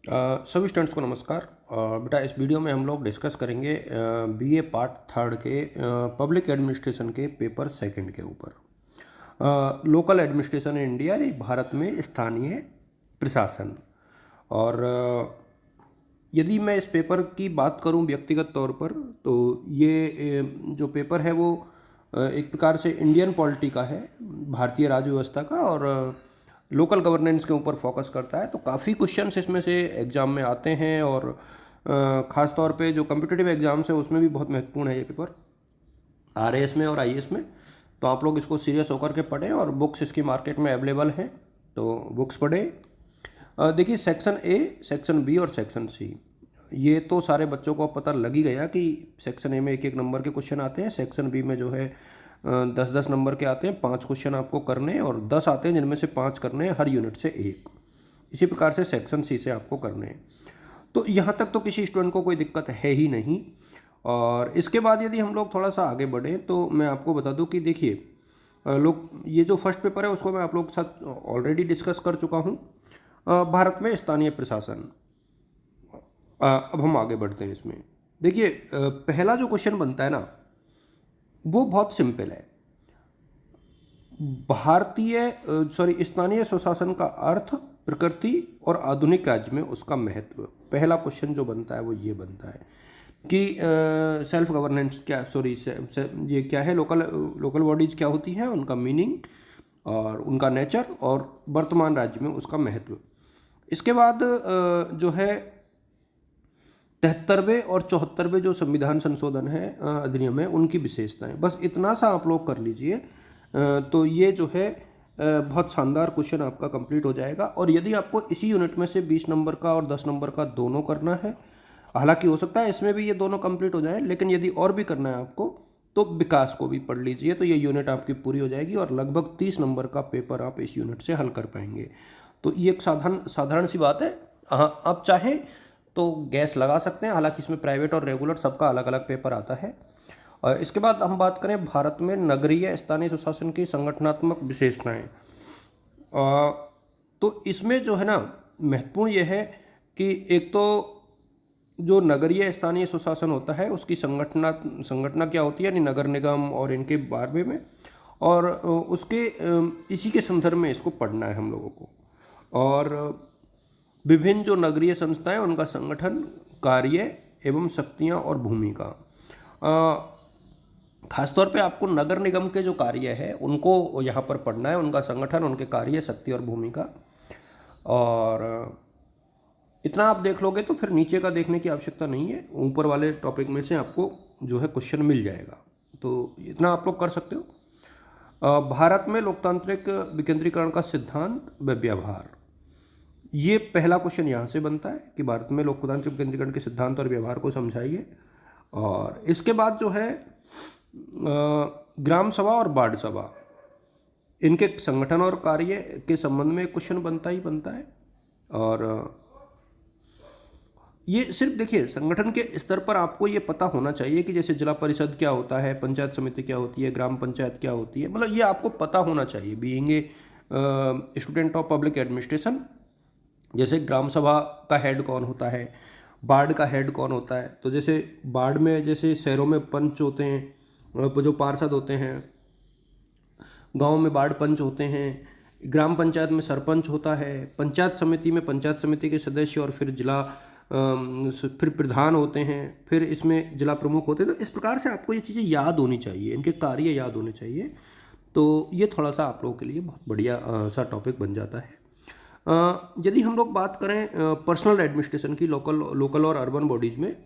सभी स्टूडेंट्स को नमस्कार। बेटा इस वीडियो में हम लोग डिस्कस करेंगे बीए पार्ट थर्ड के पब्लिक एडमिनिस्ट्रेशन के पेपर सेकंड के ऊपर लोकल एडमिनिस्ट्रेशन इन इंडिया यानी भारत में स्थानीय प्रशासन। और यदि मैं इस पेपर की बात करूं व्यक्तिगत तौर पर तो ये जो पेपर है वो एक प्रकार से इंडियन पॉलिटी का है, भारतीय राज्य व्यवस्था का, और लोकल गवर्नेंस के ऊपर फोकस करता है। तो काफ़ी क्वेश्चंस इसमें से एग्ज़ाम में आते हैं और ख़ास तौर पे जो कम्पिटिटिव एग्ज़ाम्स है उसमें भी बहुत महत्वपूर्ण है ये पेपर, आरएएस में और आईएएस में। तो आप लोग इसको सीरियस होकर के पढ़ें और बुक्स इसकी मार्केट में अवेलेबल हैं, तो बुक्स पढ़ें। देखिए सेक्शन ए, सेक्शन बी और सेक्शन सी, ये तो सारे बच्चों को पता लग ही गया कि सेक्शन ए में एक एक नंबर के क्वेश्चन आते हैं, सेक्शन बी में जो है 10-10 नंबर के आते हैं, 5 क्वेश्चन आपको करने हैं और 10 आते हैं जिनमें से 5 करने हैं हर यूनिट से एक। इसी प्रकार से सेक्शन सी से आपको करने हैं। तो यहाँ तक तो किसी स्टूडेंट को कोई दिक्कत है ही नहीं। और इसके बाद यदि हम लोग थोड़ा सा आगे बढ़ें तो मैं आपको बता दूं कि देखिए लोग ये जो फर्स्ट पेपर है उसको मैं आप लोग के साथ ऑलरेडी डिस्कस कर चुका हूँ, भारत में स्थानीय प्रशासन। अब हम आगे बढ़ते हैं इसमें। देखिए पहला जो क्वेश्चन बनता है ना वो बहुत सिंपल है। स्थानीय स्वशासन का अर्थ, प्रकृति और आधुनिक राज्य में उसका महत्व। पहला क्वेश्चन जो बनता है वो ये बनता है कि सेल्फ गवर्नेंस क्या, ये क्या है, लोकल बॉडीज क्या होती हैं, उनका मीनिंग और उनका नेचर, और वर्तमान राज्य में उसका महत्व। इसके बाद जो है 73वें और 74वें जो संविधान संशोधन है अधिनियम है उनकी विशेषताएं। बस इतना सा आप लोग कर लीजिए तो ये जो है बहुत शानदार क्वेश्चन आपका कंप्लीट हो जाएगा। और यदि आपको इसी यूनिट में से 20 नंबर का और 10 नंबर का दोनों करना है, हालांकि हो सकता है इसमें भी ये दोनों कंप्लीट हो जाए, लेकिन यदि और भी करना है आपको तो विकास को भी पढ़ लीजिए, तो ये यूनिट आपकी पूरी हो जाएगी और लगभग 30 नंबर का पेपर आप इस यूनिट से हल कर पाएंगे। तो ये एक साधारण सी बात है। हाँ, आप चाहें तो गैस लगा सकते हैं, हालांकि इसमें प्राइवेट और रेगुलर सबका अलग अलग पेपर आता है। और इसके बाद हम बात करें भारत में नगरीय स्थानीय स्वशासन की संगठनात्मक विशेषताएं। तो इसमें जो है ना महत्वपूर्ण यह है कि एक तो जो नगरीय स्थानीय स्वशासन होता है उसकी संगठना क्या होती है, यानी नगर निगम और इनके बारे में, और उसके इसी के संदर्भ में इसको पढ़ना है हम लोगों को। और विभिन्न जो नगरीय संस्थाएं उनका संगठन, कार्य एवं शक्तियां और भूमिका। खासतौर पे आपको नगर निगम के जो कार्य है उनको यहाँ पर पढ़ना है, उनका संगठन, उनके कार्य, शक्ति और भूमिका। और इतना आप देख लोगे तो फिर नीचे का देखने की आवश्यकता नहीं है, ऊपर वाले टॉपिक में से आपको जो है क्वेश्चन मिल जाएगा, तो इतना आप लोग कर सकते हो। भारत में लोकतांत्रिक विकेंद्रीकरण का सिद्धांत व व्यवहार, ये पहला क्वेश्चन यहाँ से बनता है कि भारत में लोकतांत्रिक विकेंद्रीकरण के सिद्धांत और व्यवहार को समझाइए। और इसके बाद जो है ग्राम सभा और वार्ड सभा, इनके संगठन और कार्य के संबंध में क्वेश्चन बनता ही बनता है। और ये सिर्फ देखिए संगठन के स्तर पर आपको ये पता होना चाहिए कि जैसे जिला परिषद क्या होता है, पंचायत समिति क्या होती है, ग्राम पंचायत क्या होती है, मतलब ये आपको पता होना चाहिए being a student of public administration. जैसे ग्राम सभा का हेड कौन होता है, वार्ड का हेड कौन होता है, तो जैसे वार्ड में जैसे शहरों में पंच होते हैं, जो पार्षद होते हैं, गांव में वार्ड पंच होते हैं, ग्राम पंचायत में सरपंच होता है, पंचायत समिति में पंचायत समिति के सदस्य और फिर फिर प्रधान होते हैं, फिर इसमें जिला प्रमुख होते हैं। तो इस प्रकार से आपको ये चीज़ें याद होनी चाहिए, इनके कार्य याद होने चाहिए, तो ये थोड़ा सा आप लोगों के लिए बहुत बढ़िया सा टॉपिक बन जाता है। यदि हम लोग बात करें पर्सनल एडमिनिस्ट्रेशन की, लोकल और अर्बन बॉडीज़ में,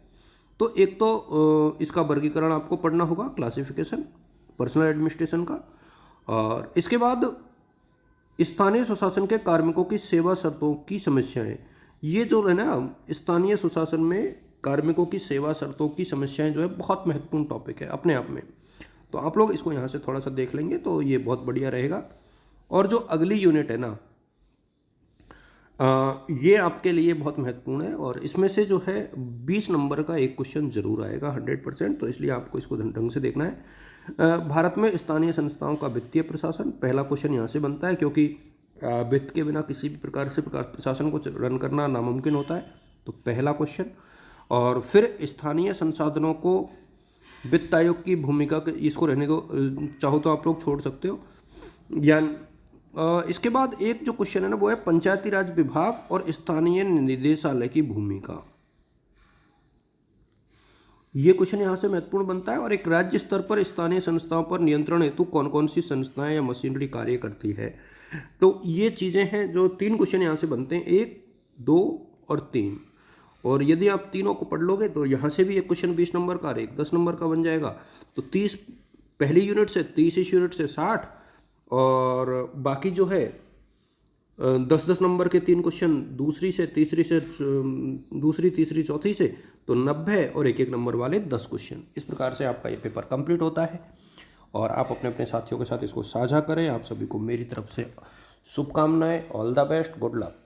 तो एक तो इसका वर्गीकरण आपको पढ़ना होगा, क्लासिफिकेशन पर्सनल एडमिनिस्ट्रेशन का। और इसके बाद स्थानीय स्वशासन के कार्मिकों की सेवा शर्तों की समस्याएं, ये जो है ना स्थानीय स्वशासन में कार्मिकों की सेवा शर्तों की समस्याएं जो है बहुत महत्वपूर्ण टॉपिक है अपने आप में, तो आप लोग इसको यहाँ से थोड़ा सा देख लेंगे तो ये बहुत बढ़िया रहेगा। और जो अगली यूनिट है ना ये आपके लिए बहुत महत्वपूर्ण है और इसमें से जो है 20 नंबर का एक क्वेश्चन जरूर आएगा 100%, तो इसलिए आपको इसको ढंग से देखना है। भारत में स्थानीय संस्थाओं का वित्तीय प्रशासन, पहला क्वेश्चन यहाँ से बनता है क्योंकि वित्त के बिना किसी भी प्रकार से प्रशासन को रन करना नामुमकिन होता है। तो पहला क्वेश्चन। और फिर स्थानीय संसाधनों को वित्त आयोग की भूमिका इसको रहने दो, चाहो तो आप लोग छोड़ सकते हो। या इसके बाद एक जो क्वेश्चन है ना वो है पंचायती राज विभाग और स्थानीय निदेशालय की भूमिका। ये क्वेश्चन यहाँ से महत्वपूर्ण बनता है। और एक राज्य स्तर पर स्थानीय संस्थाओं पर नियंत्रण हेतु कौन कौन सी संस्थाएं या मशीनरी कार्य करती है। तो ये चीज़ें हैं जो 3 क्वेश्चन यहाँ से बनते हैं, 1, 2 और 3। और यदि आप तीनों को पढ़ लोगे तो यहाँ से भी एक क्वेश्चन 20 नंबर का और एक 10 नंबर का बन जाएगा। तो 30 पहली यूनिट से, 30 इस यूनिट से 60, और बाकी जो है 10-10 नंबर के 3 क्वेश्चन दूसरी, तीसरी, चौथी से तो 90, और 1-1 नंबर वाले 10 क्वेश्चन। इस प्रकार से आपका ये पेपर कंप्लीट होता है। और आप अपने अपने साथियों के साथ इसको साझा करें। आप सभी को मेरी तरफ से शुभकामनाएं। All the best, good luck.